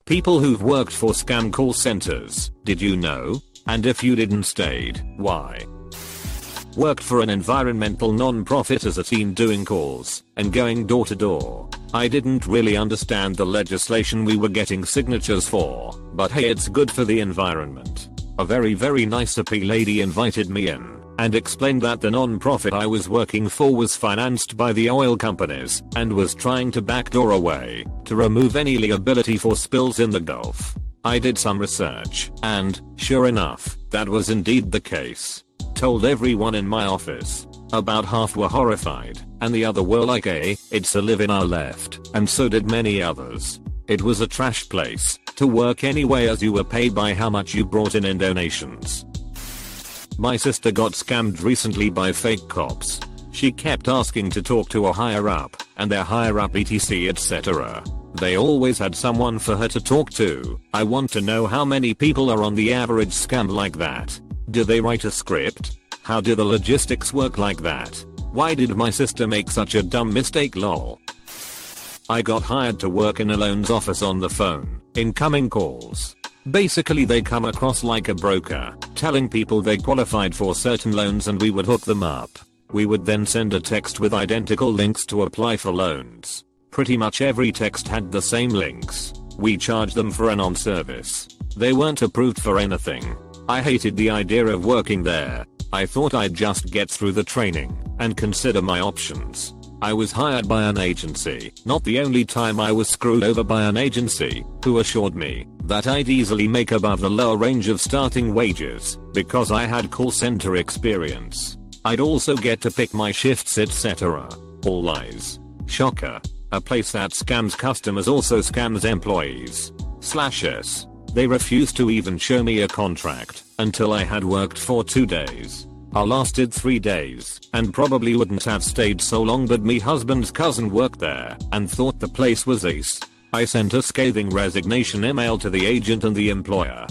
People who've worked for scam call centers, did you know? And if you didn't stayed, why? Worked for an environmental non-profit as a teen doing calls and going door to door. I didn't really understand the legislation we were getting signatures for, but hey, it's good for the environment. A very nice hippie lady invited me in and explained that the non-profit I was working for was financed by the oil companies and was trying to backdoor a way to remove any liability for spills in the Gulf. I did some research and, sure enough, that was indeed the case. Told everyone in my office. About half were horrified, and the other were like, it's a live in our left, and so did many others. It was a trash place to work anyway, as you were paid by how much you brought in donations. My sister got scammed recently by fake cops. She kept asking to talk to a higher up, and their higher up etc etc. They always had someone for her to talk to. I want to know how many people are on the average scam like that. Do they write a script? How do the logistics work like that? Why did my sister make such a dumb mistake lol? I got hired to work in a loans office on the phone. Incoming calls. Basically they come across like a broker, telling people they qualified for certain loans and we would hook them up. We would then send a text with identical links to apply for loans. Pretty much every text had the same links. We charged them for an on-service. They weren't approved for anything. I hated the idea of working there. I thought I'd just get through the training and consider my options. I was hired by an agency. Not the only time I was screwed over by an agency, who assured me that I'd easily make above the lower range of starting wages because I had call center experience. I'd also get to pick my shifts etc. All lies. Shocker. A place that scams customers also scams employees. /s. They refused to even show me a contract until I had worked for 2 days. I lasted 3 days and probably wouldn't have stayed so long, but me husband's cousin worked there and thought the place was ace. I sent a scathing resignation email to the agent and the employer.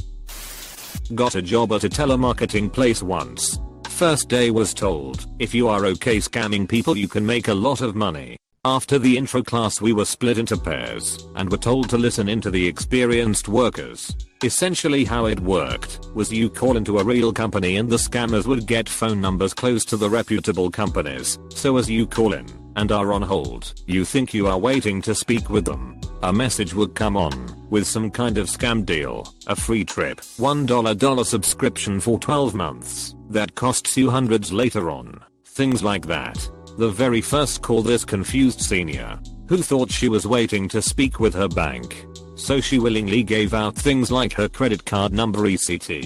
Got a job at a telemarketing place once. First day was told, if you are okay scamming people you can make a lot of money. After the intro class we were split into pairs and were told to listen into the experienced workers. Essentially how it worked was you call into a real company and the scammers would get phone numbers close to the reputable companies, so as you call in and are on hold, you think you are waiting to speak with them. A message would come on with some kind of scam deal, a free trip, $1 subscription for 12 months that costs you hundreds later on, things like that. The very first call, this confused senior, who thought she was waiting to speak with her bank. So she willingly gave out things like her credit card number etc.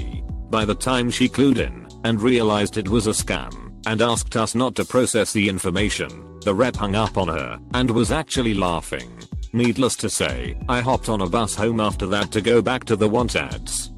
By the time she clued in and realized it was a scam and asked us not to process the information, the rep hung up on her and was actually laughing. Needless to say, I hopped on a bus home after that to go back to the want ads.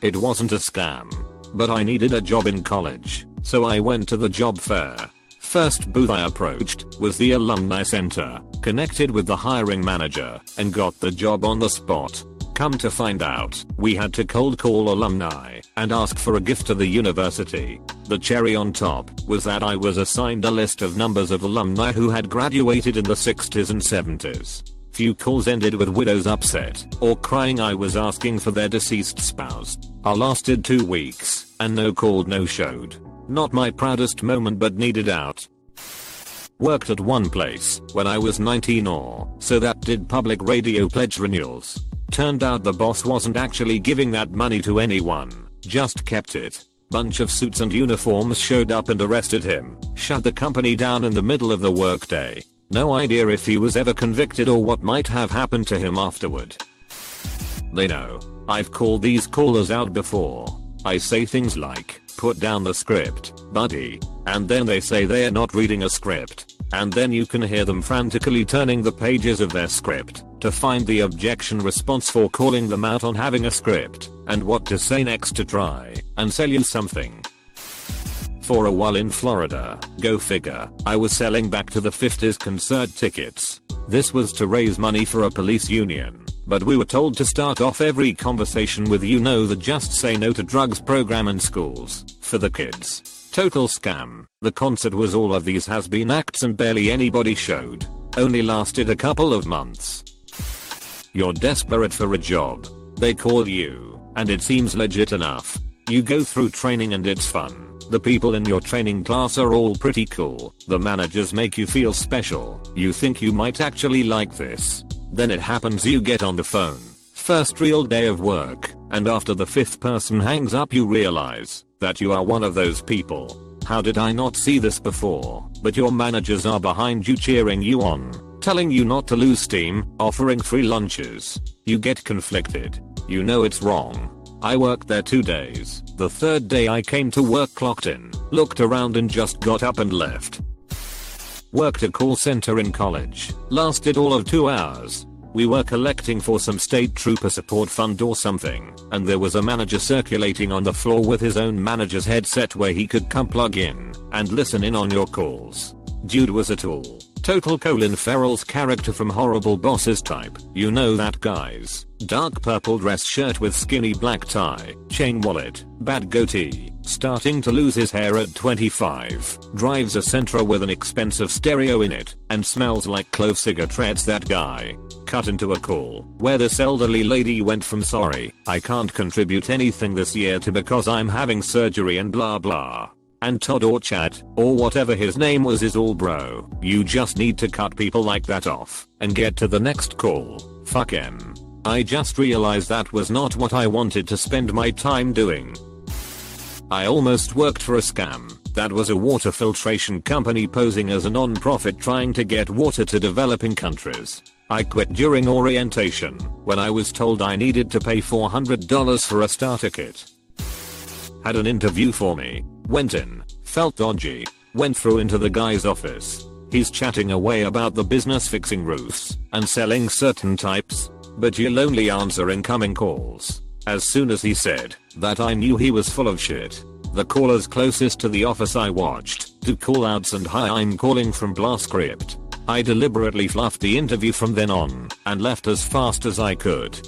It wasn't a scam, but I needed a job in college, so I went to the job fair. First booth I approached was the alumni center, connected with the hiring manager, and got the job on the spot. Come to find out, we had to cold call alumni and ask for a gift to the university. The cherry on top was that I was assigned a list of numbers of alumni who had graduated in the 60s and 70s. Few calls ended with widows upset or crying I was asking for their deceased spouse. I lasted 2 weeks and no called no showed. Not my proudest moment, but needed out. Worked at one place when I was 19 or so that did public radio pledge renewals. Turned out the boss wasn't actually giving that money to anyone, just kept it. Bunch of suits and uniforms showed up and arrested him, shut the company down in the middle of the workday. No idea if he was ever convicted or what might have happened to him afterward. They know. I've called these callers out before. I say things like, put down the script, buddy, and then they say they're not reading a script, and then you can hear them frantically turning the pages of their script to find the objection response for calling them out on having a script and what to say next to try and sell you something. For a while in Florida, go figure, I was selling back to the 50s concert tickets. This was to raise money for a police union, but we were told to start off every conversation with the Just Say No to Drugs program in schools for the kids. Total scam. The concert was all of these has-been acts and barely anybody showed. Only lasted a couple of months. You're desperate for a job. They call you, and it seems legit enough. You go through training and it's fun. The people in your training class are all pretty cool. The managers make you feel special. You think you might actually like this. Then it happens, you get on the phone. First real day of work, and after the 5th person hangs up you realize that you are one of those people. How did I not see this before? But your managers are behind you cheering you on, telling you not to lose steam, offering free lunches. You get conflicted. You know it's wrong. I worked there 2 days. The 3rd day I came to work, clocked in, looked around and just got up and left. Worked a call center in college. Lasted all of 2 hours. We were collecting for some state trooper support fund or something, and there was a manager circulating on the floor with his own manager's headset where he could come plug in and listen in on your calls. Dude was a tool. Total Colin Farrell's character from Horrible Bosses type. You know that guy's dark purple dress shirt with skinny black tie, chain wallet, bad goatee, starting to lose his hair at 25, drives a Sentra with an expensive stereo in it, and smells like clove cigarettes. That guy. Cut into a call where this elderly lady went from "sorry, I can't contribute anything this year" to "because I'm having surgery and blah blah." And Todd or Chad, or whatever his name was, is all bro. You just need to cut people like that off and get to the next call. Fuck him. I just realized that was not what I wanted to spend my time doing. I almost worked for a scam. That was a water filtration company posing as a non-profit trying to get water to developing countries. I quit during orientation when I was told I needed to pay $400 for a starter kit. Had an interview for me. Went in, felt dodgy, went through into the guy's office. He's chatting away about the business fixing roofs and selling certain types, but you'll only answer incoming calls. As soon as he said that, I knew he was full of shit. The callers closest to the office I watched do callouts and "hi, I'm calling from blah script." I deliberately fluffed the interview from then on and left as fast as I could.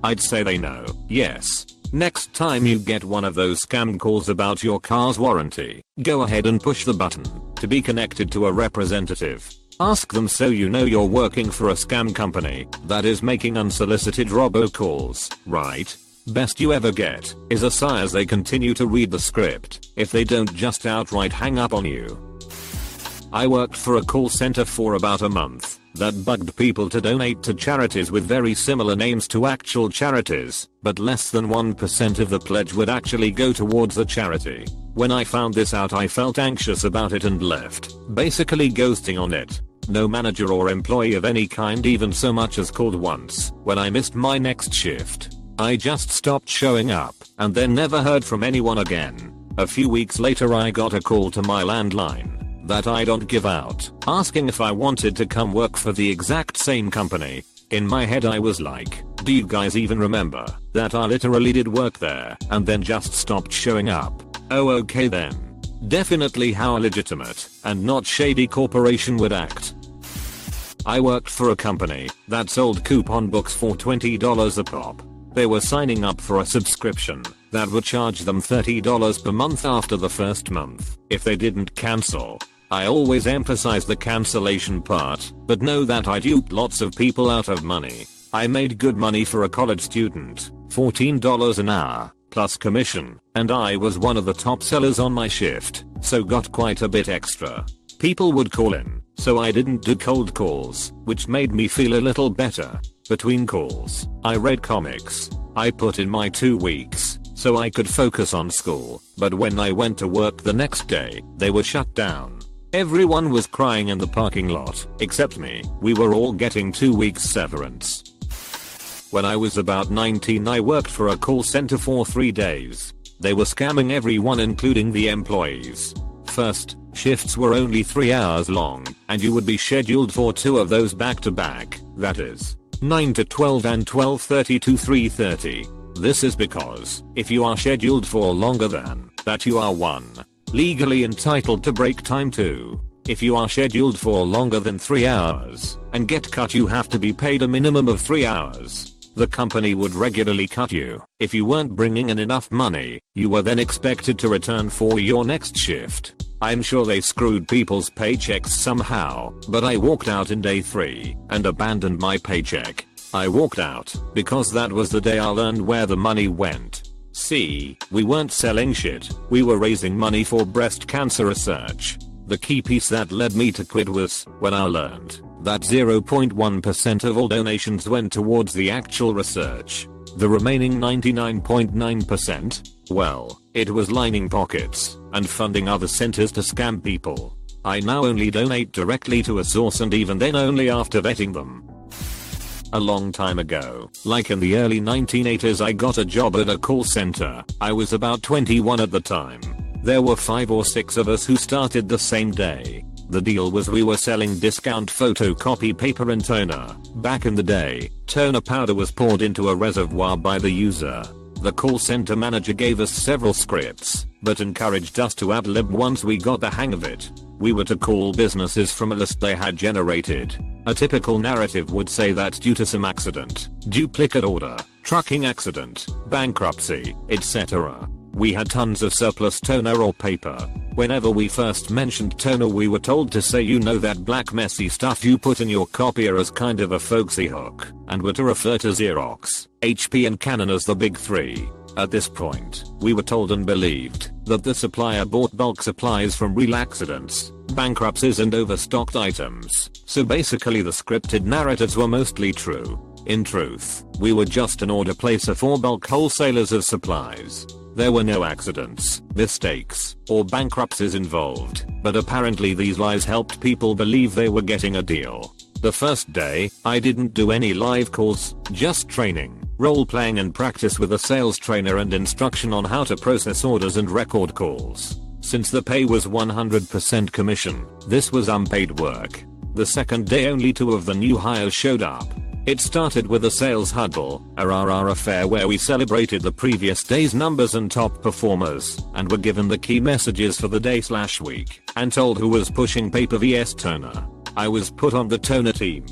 I'd say they know. Yes. Next time you get one of those scam calls about your car's warranty, go ahead and push the button to be connected to a representative. Ask them so you know you're working for a scam company that is making unsolicited robocalls, right? Best you ever get is a sigh as they continue to read the script, if they don't just outright hang up on you. I worked for a call center for about a month that bugged people to donate to charities with very similar names to actual charities, but less than 1% of the pledge would actually go towards the charity. When I found this out, I felt anxious about it and left, basically ghosting on it. No manager or employee of any kind even so much as called once when I missed my next shift. I just stopped showing up and then never heard from anyone again. A few weeks later I got a call to my landline that I don't give out, asking if I wanted to come work for the exact same company. In my head I was like, do you guys even remember that I literally did work there and then just stopped showing up? Oh okay then. Definitely how a legitimate and not shady corporation would act. I worked for a company that sold coupon books for $20 a pop. They were signing up for a subscription that would charge them $30 per month after the first month if they didn't cancel. I always emphasize the cancellation part, but know that I duped lots of people out of money. I made good money for a college student, $14 an hour, plus commission, and I was one of the top sellers on my shift, so got quite a bit extra. People would call in, so I didn't do cold calls, which made me feel a little better. Between calls, I read comics. I put in my 2 weeks so I could focus on school, but when I went to work the next day, they were shut down. Everyone was crying in the parking lot, except me. We were all getting 2 weeks severance. When I was about 19, I worked for a call center for 3 days. They were scamming everyone, including the employees. First, shifts were only 3 hours long, and you would be scheduled for 2 of those back to back, that is, 9 to 12 and 12:30 to 3:30. This is because, if you are scheduled for longer than that, you are 1. Legally entitled to break time. 2. If you are scheduled for longer than 3 hours and get cut, you have to be paid a minimum of 3 hours. The company would regularly cut you. If you weren't bringing in enough money, you were then expected to return for your next shift. I'm sure they screwed people's paychecks somehow, but I walked out in day 3 and abandoned my paycheck. I walked out because that was the day I learned where the money went. See, we weren't selling shit, we were raising money for breast cancer research. The key piece that led me to quit was when I learned that 0.1% of all donations went towards the actual research. The remaining 99.9%, well, it was lining pockets and funding other centers to scam people. I now only donate directly to a source, and even then only after vetting them. A long time ago, like in the early 1980s, I got a job at a call center. I was about 21 at the time. There were 5 or 6 of us who started the same day. The deal was we were selling discount photocopy paper and toner. Back in the day, toner powder was poured into a reservoir by the user. The call center manager gave us several scripts, but encouraged us to ad-lib once we got the hang of it. We were to call businesses from a list they had generated. A typical narrative would say that due to some accident, duplicate order, trucking accident, bankruptcy, etc., we had tons of surplus toner or paper. Whenever we first mentioned toner, we were told to say, you know, that black messy stuff you put in your copier, as kind of a folksy hook, and were to refer to Xerox, HP and Canon as the big 3. At this point, we were told and believed that the supplier bought bulk supplies from real accidents, bankruptcies and overstocked items. So basically the scripted narratives were mostly true. In truth, we were just an order placer for bulk wholesalers of supplies. There were no accidents, mistakes, or bankruptcies involved, but apparently these lies helped people believe they were getting a deal. The first day, I didn't do any live calls, just training, role-playing and practice with a sales trainer and instruction on how to process orders and record calls. Since the pay was 100% commission, this was unpaid work. The second day, only 2 of the new hires showed up. It started with a sales huddle, a rah-rah affair where we celebrated the previous day's numbers and top performers, and were given the key messages for the day/week, and told who was pushing paper vs toner. I was put on the toner team.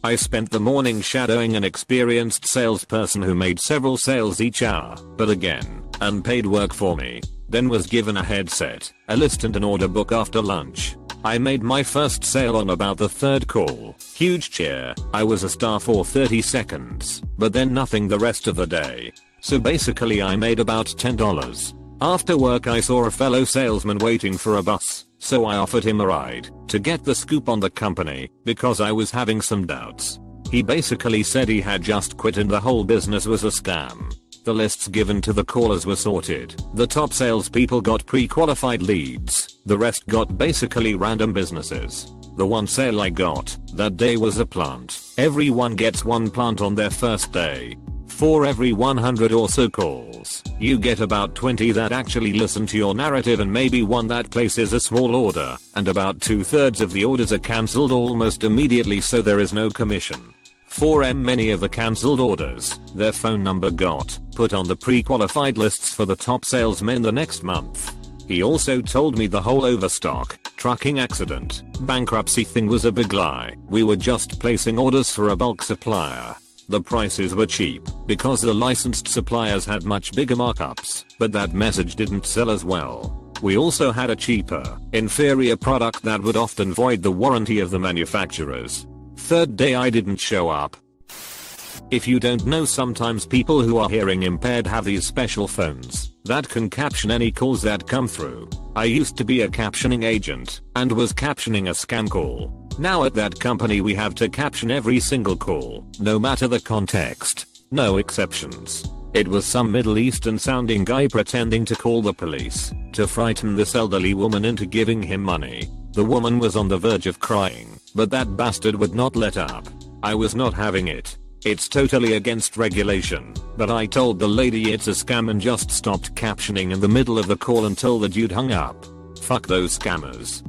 I spent the morning shadowing an experienced salesperson who made several sales each hour, but again, unpaid work for me. Then was given a headset, a list and an order book after lunch. I made my first sale on about the 3rd call. Huge cheer. I was a star for 30 seconds, but then nothing the rest of the day. So basically I made about $10. After work I saw a fellow salesman waiting for a bus, so I offered him a ride to get the scoop on the company because I was having some doubts. He basically said he had just quit and the whole business was a scam. The lists given to the callers were sorted. The top salespeople got pre-qualified leads. The rest got basically random businesses. The one sale I got that day was a plant. Everyone gets 1 plant on their first day. For every 100 or so calls, you get about 20 that actually listen to your narrative and maybe 1 that places a small order, and about 2/3 of the orders are cancelled almost immediately, so there is no commission. For many of the cancelled orders, their phone number got put on the pre-qualified lists for the top salesmen the next month. He also told me the whole overstock, trucking accident, bankruptcy thing was a big lie. We were just placing orders for a bulk supplier. The prices were cheap because the licensed suppliers had much bigger markups, but that message didn't sell as well. We also had a cheaper, inferior product that would often void the warranty of the manufacturers. 3rd day I didn't show up. If you don't know, sometimes people who are hearing impaired have these special phones that can caption any calls that come through. I used to be a captioning agent and was captioning a scam call. Now at that company we have to caption every single call, no matter the context. No exceptions. It was some Middle Eastern sounding guy pretending to call the police to frighten this elderly woman into giving him money. The woman was on the verge of crying, but that bastard would not let up. I was not having it. It's totally against regulation, but I told the lady it's a scam and just stopped captioning in the middle of the call until the dude hung up. Fuck those scammers.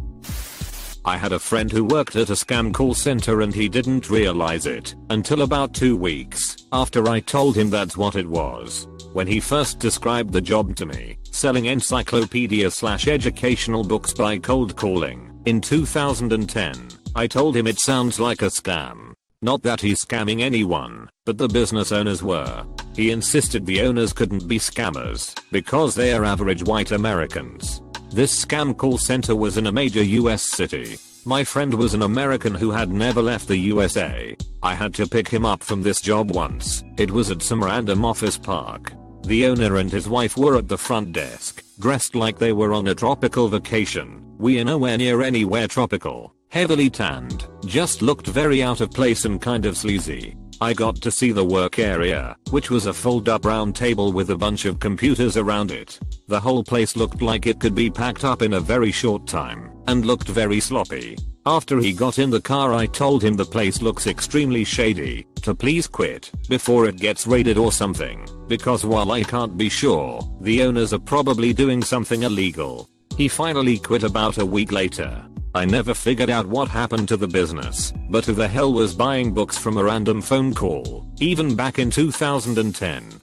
I had a friend who worked at a scam call center and he didn't realize it until about 2 weeks after I told him that's what it was. When he first described the job to me, selling encyclopedia/educational books by cold calling, in 2010, I told him it sounds like a scam. Not that he's scamming anyone, but the business owners were. He insisted the owners couldn't be scammers because they are average white Americans. This scam call center was in a major US city. My friend was an American who had never left the USA. I had to pick him up from this job once. It was at some random office park. The owner and his wife were at the front desk, dressed like they were on a tropical vacation. We are nowhere near anywhere tropical. Heavily tanned, just looked very out of place and kind of sleazy. I got to see the work area, which was a fold up round table with a bunch of computers around it. The whole place looked like it could be packed up in a very short time, and looked very sloppy. After he got in the car I told him the place looks extremely shady, to please quit, before it gets raided or something, because while I can't be sure, the owners are probably doing something illegal. He finally quit about a week later. I never figured out what happened to the business, but who the hell was buying books from a random phone call, even back in 2010.